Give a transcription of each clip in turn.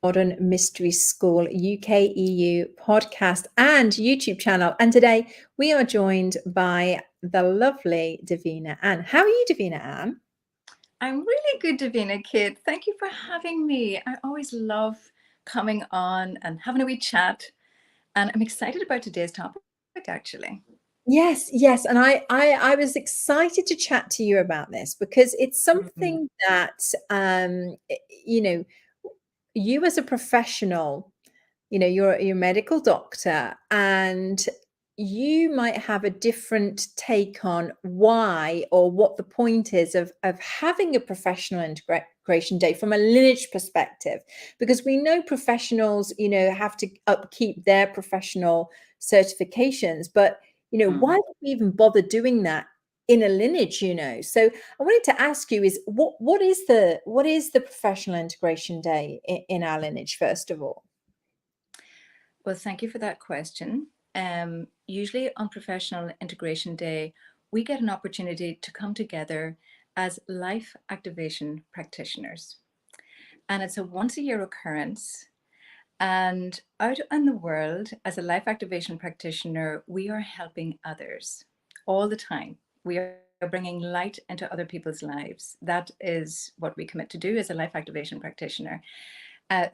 Modern Mystery School UK EU podcast and YouTube channel. And today we are joined by the lovely Divina Ann. How are you, Divina Ann? I'm really good, Divina Kid. Thank you for having me. I always love coming on and having a wee chat. And I'm excited about today's topic, actually. Yes. And I was excited to chat to you about this because it's Mm. something that, you know, you as a professional, you're a medical doctor and you might have a different take on why or what the point is of having a professional integration day from a lineage perspective, because we know professionals, have to upkeep their professional certifications, but why would we even bother doing that in a lineage? So I wanted to ask you is what is the professional integration day in our lineage, first of all? Well, thank you for that question. Usually on Professional Integration Day, we get an opportunity to come together as life activation practitioners. And it's a once a year occurrence. And out in the world, as a life activation practitioner, we are helping others all the time. We are bringing light into other people's lives. That is what we commit to do as a life activation practitioner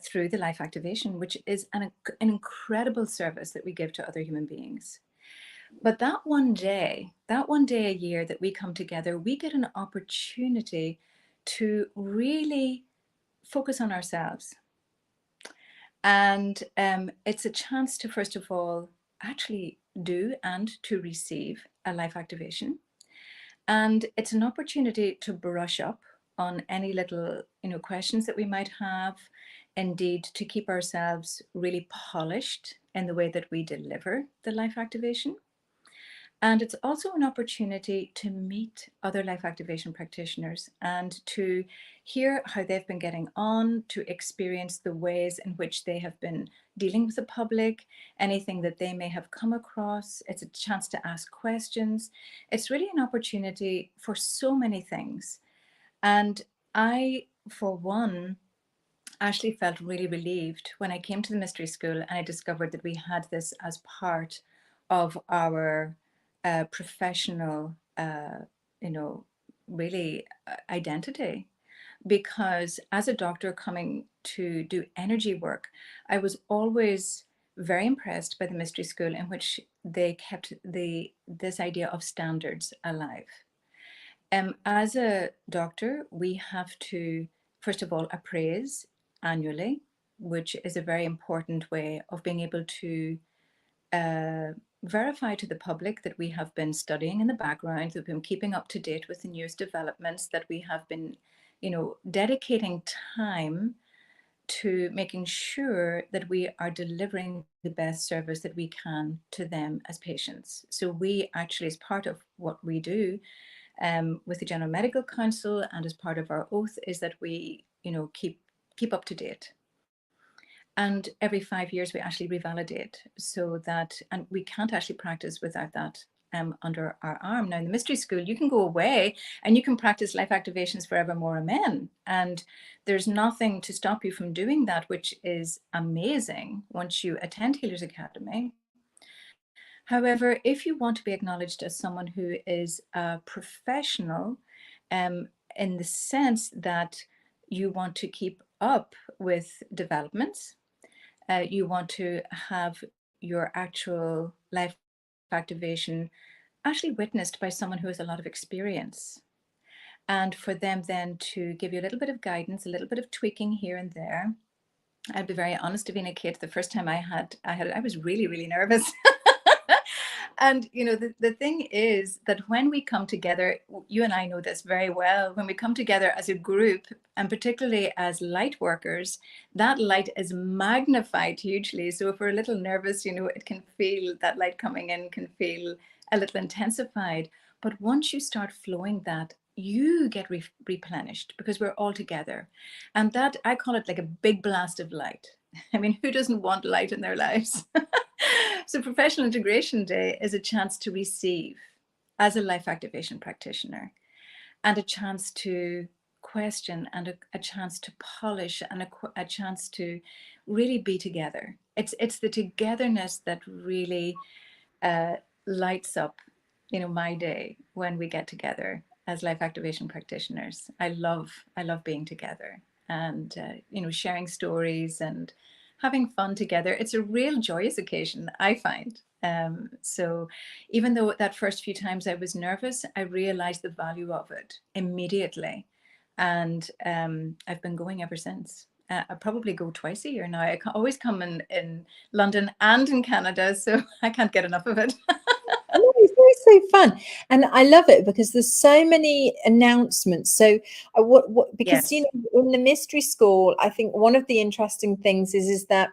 through the life activation, which is an incredible service that we give to other human beings. But that one day a year that we come together, we get an opportunity to really focus on ourselves. And it's a chance to, first of all, actually do and to receive a life activation. And it's an opportunity to brush up on any little, questions that we might have. Indeed, to keep ourselves really polished in the way that we deliver the life activation. And it's also an opportunity to meet other life activation practitioners and to hear how they've been getting on, to experience the ways in which they have been dealing with the public, anything that they may have come across. It's a chance to ask questions. It's really an opportunity for so many things. And I, for one, actually felt really relieved when I came to the Mystery School and I discovered that we had this as part of our professional, really identity. Because as a doctor coming to do energy work, I was always very impressed by the Mystery School, in which they kept this idea of standards alive. As a doctor, we have to, first of all, appraise annually, which is a very important way of being able to verify to the public that we have been studying in the background, that we've been keeping up to date with the newest developments, that we have been, dedicating time to making sure that we are delivering the best service that we can to them as patients. So we actually, as part of what we do with the General Medical Council and as part of our oath, is that we, keep up to date. And every 5 years, we actually revalidate so that, and we can't actually practice without that under our arm. Now, in the Mystery School, you can go away and you can practice life activations forevermore, amen. And there's nothing to stop you from doing that, which is amazing once you attend Healers Academy. However, if you want to be acknowledged as someone who is a professional, in the sense that you want to keep up with developments, you want to have your actual life activation actually witnessed by someone who has a lot of experience. And for them then to give you a little bit of guidance, a little bit of tweaking here and there. I'd be very honest, Davina Kate, the first time I was really, really nervous. And the thing is that when we come together, you and I know this very well, when we come together as a group, and particularly as light workers, that light is magnified hugely. So if we're a little nervous, it can feel, that light coming in can feel a little intensified. But once you start flowing that, you get replenished because we're all together. And that, I call it like a big blast of light. I mean, who doesn't want light in their lives? So Professional Integration Day is a chance to receive as a life activation practitioner, and a chance to question and a chance to polish and a chance to really be together. It's the togetherness that really lights up, my day when we get together as life activation practitioners. I love being together and sharing stories and having fun together. It's a real joyous occasion, I find. So even though that first few times I was nervous, I realized the value of it immediately. And I've been going ever since. I probably go twice a year now. I always come in London and in Canada, so I can't get enough of it. No, it's always so fun, and I love it because there's so many announcements. So, because Yes. in the mystery school, I think one of the interesting things is that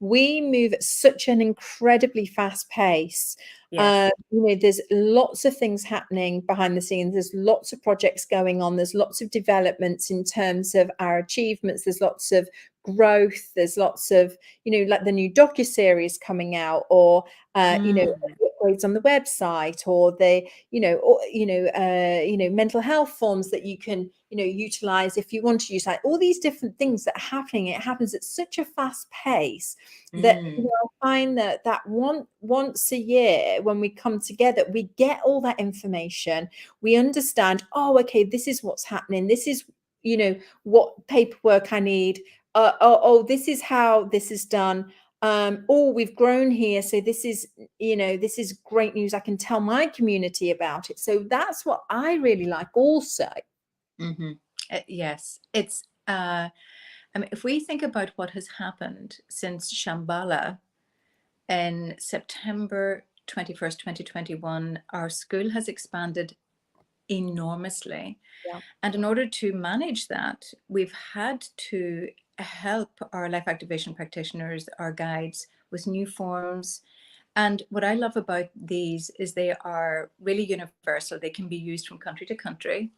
we move at such an incredibly fast pace. Yes. There's lots of things happening behind the scenes. There's lots of projects going on. There's lots of developments in terms of our achievements. There's lots of growth. There's lots of, like the new docuseries coming out, or upgrades on the website, or the mental health forms that you can utilize if you want to use, like all these different things that are happening. It happens at such a fast pace that I find that once a year when we come together, we get all that information. We understand, oh, okay, this is what's happening. This is what paperwork I need. This is how this is done. We've grown here, so this is great news. I can tell my community about it. So that's what I really like also. Yes, it's if we think about what has happened since Shambhala in September 21st, 2021, our school has expanded enormously. Yeah. And in order to manage that, we've had to help our life activation practitioners, our guides, with new forms. And what I love about these is they are really universal. They can be used from country to country.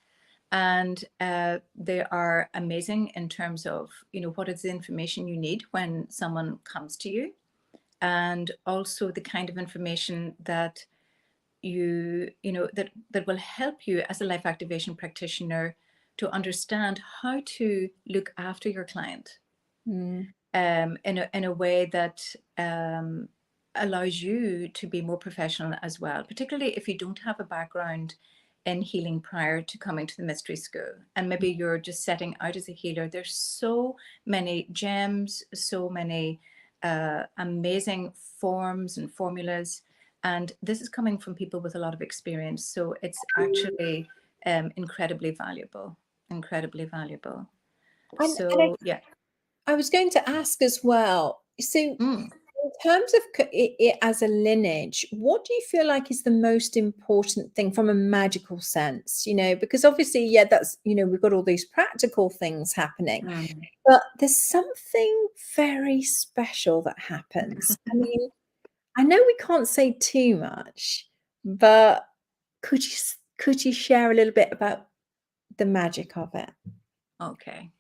And they are amazing in terms of, what is the information you need when someone comes to you, and also the kind of information that that will help you as a life activation practitioner to understand how to look after your client in a way that allows you to be more professional as well, particularly if you don't have a background in healing prior to coming to the mystery school, and maybe you're just setting out as a healer. There's so many gems, so many amazing forms and formulas, and this is coming from people with a lot of experience, so it's actually incredibly valuable. So yeah. I was going to ask as well, so in terms of it as a lineage, what do you feel like is the most important thing from a magical sense? Because obviously, that's, we've got all these practical things happening, but there's something very special that happens. I mean, I know we can't say too much, but could you share a little bit about the magic of it? Okay.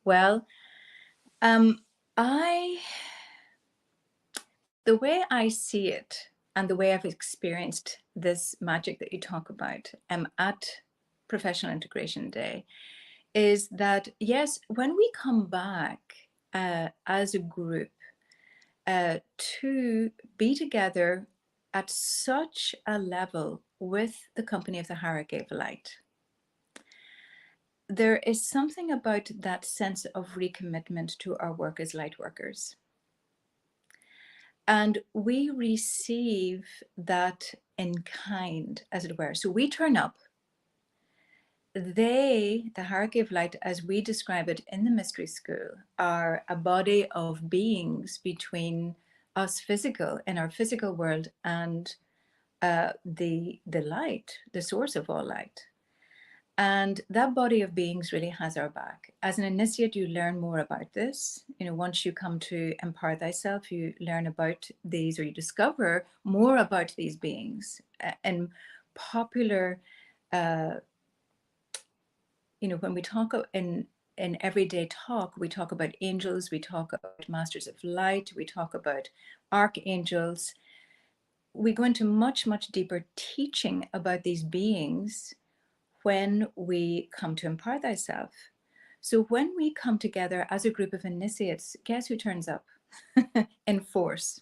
Well, the way I see it and the way I've experienced this magic that you talk about at Professional Integration Day is that, yes, when we come back as a group to be together at such a level with the company of the hierarchy of light, there is something about that sense of recommitment to our work as light workers. And we receive that in kind, as it were. So we turn up. They, the hierarchy of light, as we describe it in the mystery school, are a body of beings between us physical, in our physical world, and the light, the source of all light. And that body of beings really has our back. As an initiate, you learn more about this. Once you come to empower thyself, you learn about these, or you discover more about these beings. And popular, when we talk in everyday talk, we talk about angels, we talk about masters of light, we talk about archangels. We go into much, much deeper teaching about these beings, when we come to empower thyself. So when we come together as a group of initiates, guess who turns up in force?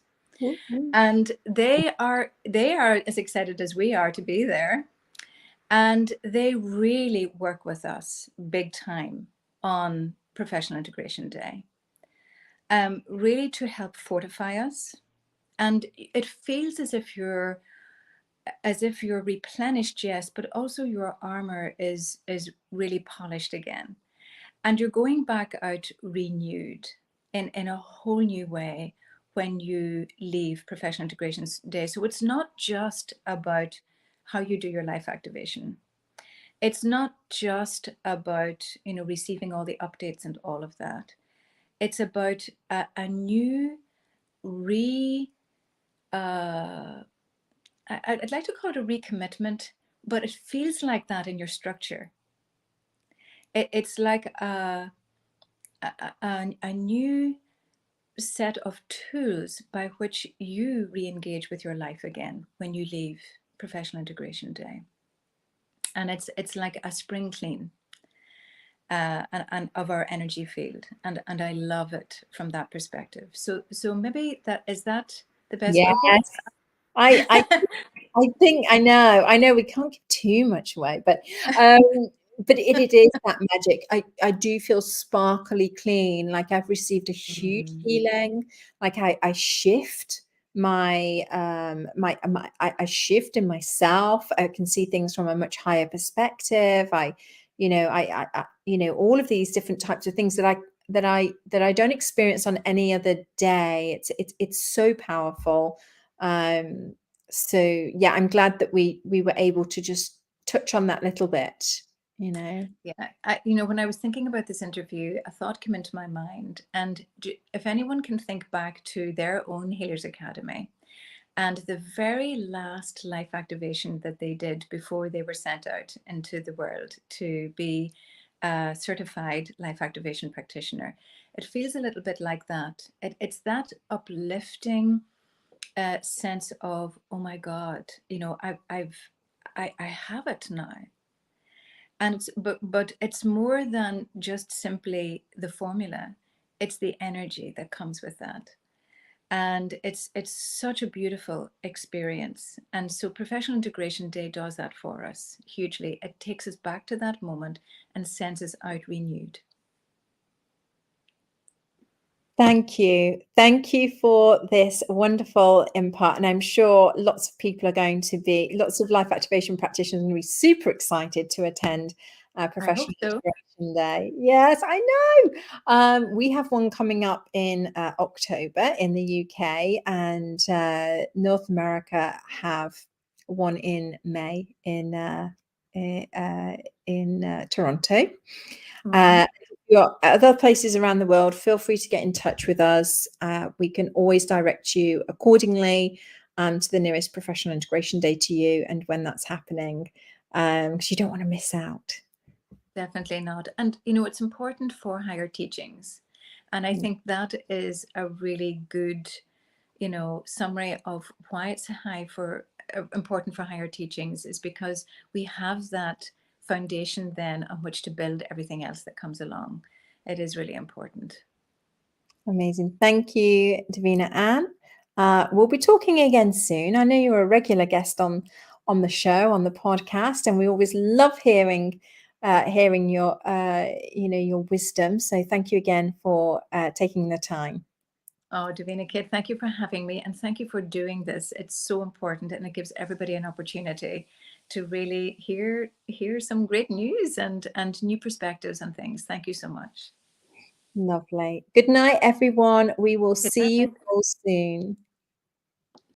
And they are as excited as we are to be there. And they really work with us big time on Professional Integration Day, really to help fortify us. And it feels as if you're replenished, yes, but also your armor is really polished again. And you're going back out renewed in a whole new way when you leave Professional Integration Day. So it's not just about how you do your life activation. It's not just about, receiving all the updates and all of that. It's about a new I'd like to call it a recommitment, but it feels like that in your structure. It's like a new set of tools by which you re-engage with your life again when you leave Professional Integration Day. And it's like a spring clean and of our energy field. And I love it from that perspective. So maybe is that the best way? Yes. I think I know we can't give too much away, but it is that magic. I do feel sparkly clean, like I've received a huge healing, like I shift my I shift in myself. I can see things from a much higher perspective. I all of these different types of things that I don't experience on any other day. It's so powerful. So yeah, I'm glad that we were able to just touch on that little bit. Yeah, when I was thinking about this interview, a thought came into my mind. And if anyone can think back to their own Healers Academy and the very last life activation that they did before they were sent out into the world to be a certified life activation practitioner, it feels a little bit like that. It's that uplifting sense of, oh my God, I have it now. And but it's more than just simply the formula. It's the energy that comes with that. And it's such a beautiful experience. And so Professional Integration Day does that for us hugely. It takes us back to that moment and sends us out renewed. Thank you. Thank you for this wonderful input. And I'm sure lots of people are going to be, lots of life activation practitioners are going to be super excited to attend Professional Integration Day. Yes, I know. We have one coming up in October in the UK, and North America have one in May in Toronto. Your other places around the world, feel free to get in touch with us. We can always direct you accordingly to the nearest Professional Integration Day to you and when that's happening, because you don't want to miss out. Definitely not. And, it's important for higher teachings. And I think that is a really good, summary of why it's important for higher teachings, is because we have that foundation then on which to build everything else that comes along. It is really important. Amazing. Thank you, Divina Ann. We'll be talking again soon. I know you're a regular guest on the show, on the podcast, and we always love hearing your your wisdom. So thank you again for taking the time. Oh, Divina Kid, thank you for having me, and thank you for doing this. It's so important, and it gives everybody an opportunity to really hear some great news and new perspectives and things. Thank you so much. Lovely. Good night, everyone. We will see you all soon.